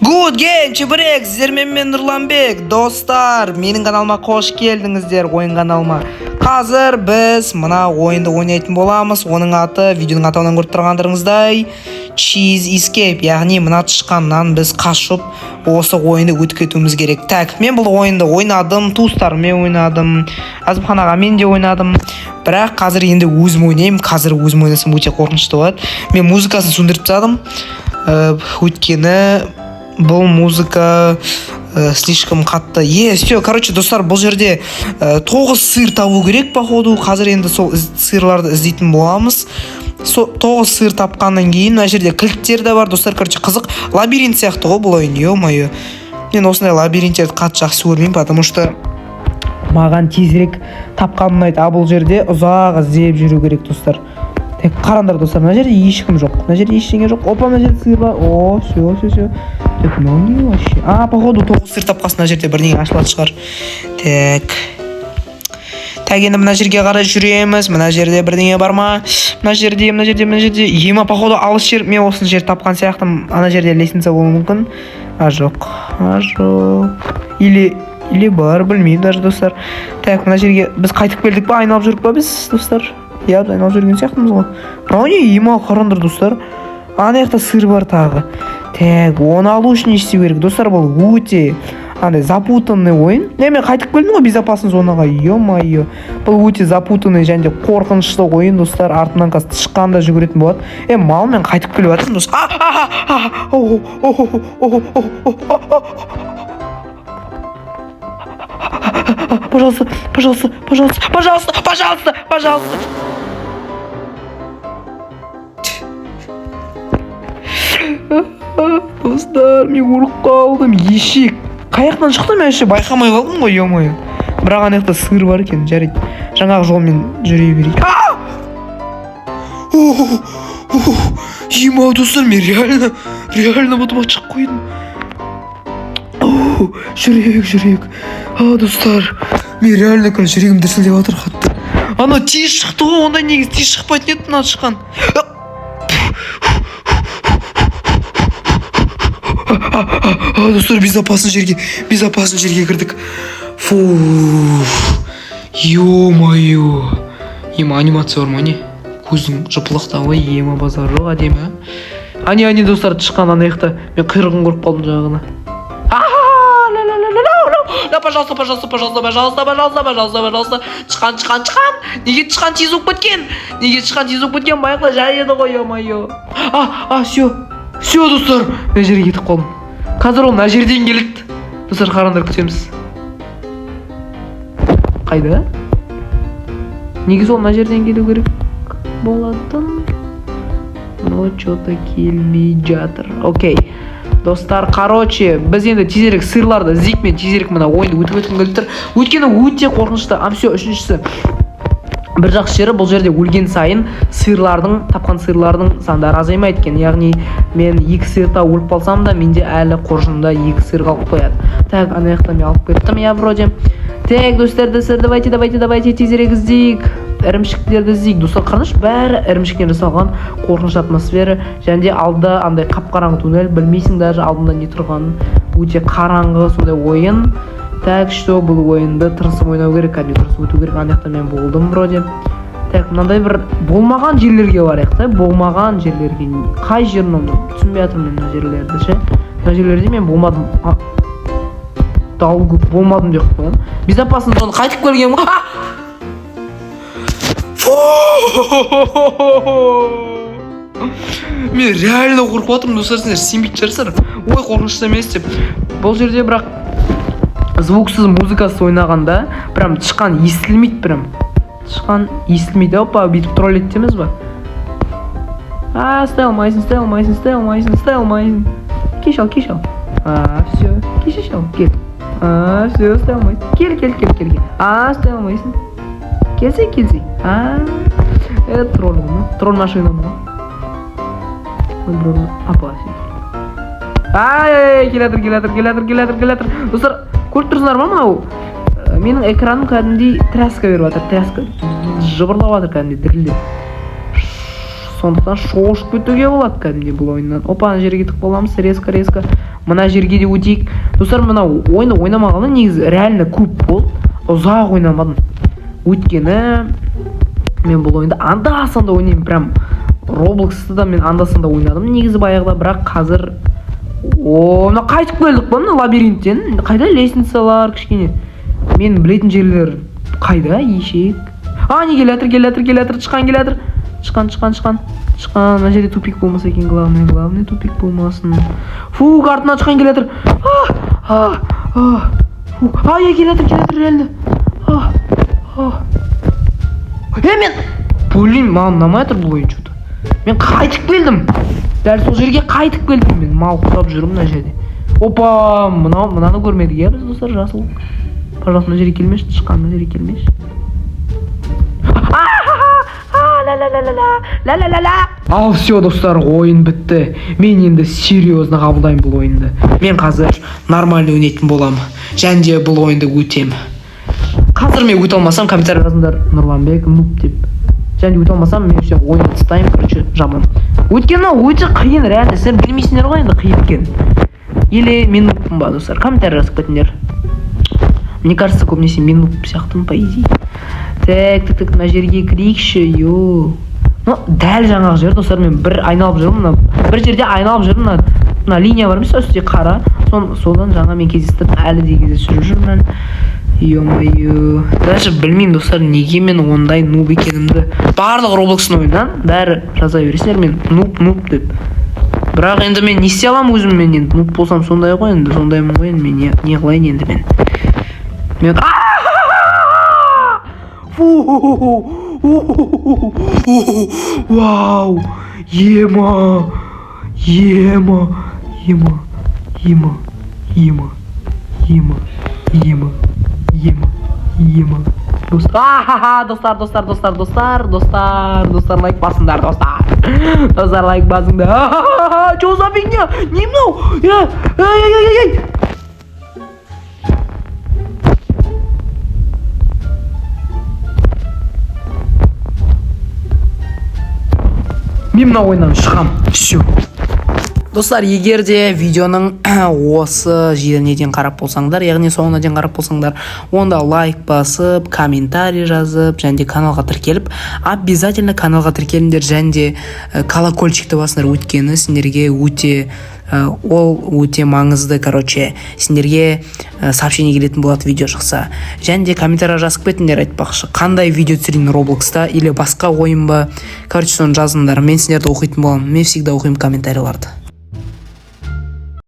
Good game чебірек, сіздермен мен Нұрланбек. Достар, менің каналыма қош келдіңіздер, ойын каналыма. Қазір біз мына ойынды ойнайтын боламыз. Оның аты, видеоның атауынан көріп тұрғандарыңыздай, Cheese Escape, яғни мына тышқаннан біз қашып осы ойынды өтіп кетуіміз керек. Так, мен бұл ойынды ойнадым, туыстарыммен ойнадым, Азымханаға мен де ойнадым. Бірақ қазір енді өзім ойнаймын. Қазір өзім ойнасам өте қорқынышты болады. Мен музыкасын сөндіріп тастадым. Өйткені бұл музыка слишком қатты. Все, короче, достар, бұл жерде 9 сыр табу керек, походу. Қазір енді сол сырларды іздейтін боламыз. 9 сыр тапқаннан кейін мына жерде кілттер де бар, достар. Короче, қызық. Лабиринт сияқты ғой бұл ойын, ё-моё. Мен осындай лабиринттерді қатты жақсы көрмеймін, потому что маған тезірек тапқаным ұнайды. А бұл жерде ұзақ іздеп жүру керек, достар. Тек қараңдар, достар, мына жерде ешкім жоқ. Мына жерде ештеңе жоқ. Опа, мына жерде сыр бар. О, все. Так, мынау не вообще? Походу 9 сыр тапқасын мына жерде бірдеңе ашылады шығар. Так, енді мына жерге қарай жүреміз. Мына жерде бірдеңе бар ма? Мына жерде. Ема, походу алыс жер. Мен осыны жер тапқан сияқтым. Ана жерде лестница болуы мүмкін. Жоқ. Или бар, білмеймін даже, достар. Так, мына жерге біз қайтып келдік па? Айналып жүріп па біз, достар? Я айналып жүрген сияқтымыз ғой. Мынау не? Ема, қараңдар, достар. Ана жақта сыр бар тағы. Так, оны алу үшін не істеу керек? Достар, бұл өте запутанный ойын. Мен қайтып келдім ғой безопасный зонаға. Ё-моё. Бұл өте запутанный және де қорқынышты ойын, достар. Артынан қазір тышқан да жүгіретін болады. Мал, мен қайтып келіп жатырмын, достар. Пожалуйста. Достар, мен ұрып қалдым. Ешек. Қаяқтан шықты, мен әше байқамай қалдым ғой, ё-моё. Бірақ ана жақта сыр бар екен, жарайды. Жаңағы жолмен жүре берейік. Ема, достар, мен реально бұтыма шығып қойдым. Жүрек. Достар, мен реально жүрегім дүрсілдеп жатыр қатты. Ана тез шықты ғой, онда негіз тез шықпайтын еді мына шыққан. Достар, безопасный жерге кірдік. Ё-моё. Ема, анимация бар ма, не? Көздің жыпылықтауы, ема, базар жоқ, әдемі. Ане, достар, тышқан ана жақта. Мен құйрығын көріп қалдым жағына. Пожалуйста. Тышқан. Неге тышқан тез болып кеткен? Байқла, жайыды ғой, ё-моё. Все, достар, мына жерге кетіп қалдым. Қазір ол мына жерден келді. Достар, қараңдар, күтеміз. Қайда? Негізі ол мына жерден келу керек болатын. Но что-то келмей жатыр. Окей. Достар, короче, біз енді тезірек сырларды іздейік. Мен тезірек мына ойынды өтіп өткім келіп тұр. Өйткені өте қорқынышты. Все, үшіншісі. Бір жақсы жері, бұл жерде өлген сайын тапқан сырлардың сандары азаймайды екен. Яғни мен 2 сырта өліп қалсам да, менде әлі қоржынымда 2 сыр қалып қояды. Так, ана жақта мен алып кеттім, я вроде. Так, достар, давайте тезірек іздейік. Ірімшіктерді іздейік. Достар, қараңызшы, бәрі ірімшіктен жасалған, қорқыныш атмосфера. Және де алда андай қап-қараңғы туннель, білмейсің даже алдында не тұрғанын. Өте қараңғы сондай ойын. Так, что бұл ойынды тырысып ойнау керек, тырысып өту керек. Ана жақта мен болдым вроде. Так, мынандай бір болмаған жерлерге барайық та. Болмаған жерлерге. Қай жерін оны түсінбей жатырмын мен мына жерлерді ше. Мына жерлерде мен болмадым. Дауыл көп болмадым деп қоямын. Безопасный зона қайтып келгенмін. Мен реально қорқып жатырмын, достар, сендер сенбейтін шығарсыздар. Ой, қорқынышты емес деп. Бұл жерде бірақ звуксыз музыкасы ойнағанда прям тышқан естілмейді, Тышқан естілмейді. Опа, бүйтіп троллейді деміз ба? Стай алмайсың. Кеш ал. Все. Кеш ал, кел. Все, стай алмайсың. Кел. Стай алмайсың. Келсей. Тролл мұны. Тролл машина мұны. Апа, келатыр. Достар, көріп тұрсыңдар ма мынау? Менің экраным кәдімдей тряска беріп жатыр. Тряска жыбырлап жатыр кәдімдей дірілдеп. Сондықтан шошып кетуге болады кәдімгідей бұл ойыннан. Опа, ана жерге кетіп қаламыз. Резко мына жерге де өтейік. Достар, мына ойынды ойнамағаны негізі реально көп болды. Ұзақ ойнамадым. Өйткені мен бұл ойынды анда-санда ойнаймын. Прям Roblox'ты да мен анда-санда ойнадым негізі баяғыда, бірақ қазір мына қайтып келдік па мына лабиринттен. Қайда лестницалар кішкене. Мен білетін жерлер қайда? Ешек. Не келатыр, тышқан келатыр. Тышқан. Мына жерде тупик болмаса екен, главный тупик болмасын. Фу, артынан тышқан келатыр. Келатыр реально. Мен блин, маған ұнамай жатыр бұл ойын что-то. Мен қайтып келдім. Дәл сол жерге қайтып келдім мен. Мал құсап жүрмін мына жерде. Опа, мынаны көрмедік иә біз достар, жасыл. Пожалуйста, мына жерге келмеші, тышқан мына жерге келмеші. Ал все достар, ойын бітті. Мен енді серьезно қабылдаймын бұл ойынды. Мен қазір нормальный ойнайтын болам. Және де бұл ойынды өтем. Қазір мен өте алмасам, комментарий жазыңдар, Нұрланбек нуб деп. Және өте алмасам, мен все ойынды тастаймын, короче, жаман. Өйткені өте қиын, реально, сіздер білмейсіңдер ғой енді қиын екен. Или мен нубпын ба достар, комментарий жазып кетіңдер. Мне кажется, көбінесе мен нуб сияқтымын по идее. Так, мына жерге кірейікші, дәл жаңағы жер достар, мен бір айналып жүрмін, бір жерде айналып жүрмін, мына линия бар емес, үсте қара, содан жаңа мен кездестірдім, әлі де кездестіріп жүрмін. Ё-моё, даже білмеймін достар, неге мен ондай нуб екенімді. Барлық Roblox'ын ойыннан бәрі жаза бересіңдер, мен нуб деп. Бірақ енді мен не істей аламын өзім, мен енді нуб болсам сондай ғой енді, сондаймын ғой енді, мен не қылайын енді мен. Вау, ема. Достар, лайк басыңдар, достар. Достар, лайк басыңдар. Что за фигня? Не мынау. Ай. Мен мына ойыннан шығам. Все. Достар, егер де видеоның осы жеріне қарап болсаңдар, яғни соңына дейін қарап болсаңдар, онда лайк басып, комментарий жазып, және де каналға тіркеліп, обязательно каналға тіркеліңдер, және де колокольчикті басыңдар, өткені сендерге ол өте маңызды, короче, сендерге сообщение келетін болады видео шықса. Және де комментарий жазып кетіңдер, айтпақшы, қандай видео түсірейін Roblox'та или басқа ойын ба, короче, соны жазыңдар, мен сендерді оқитын боламын, мен всегда оқимын комментарийларды.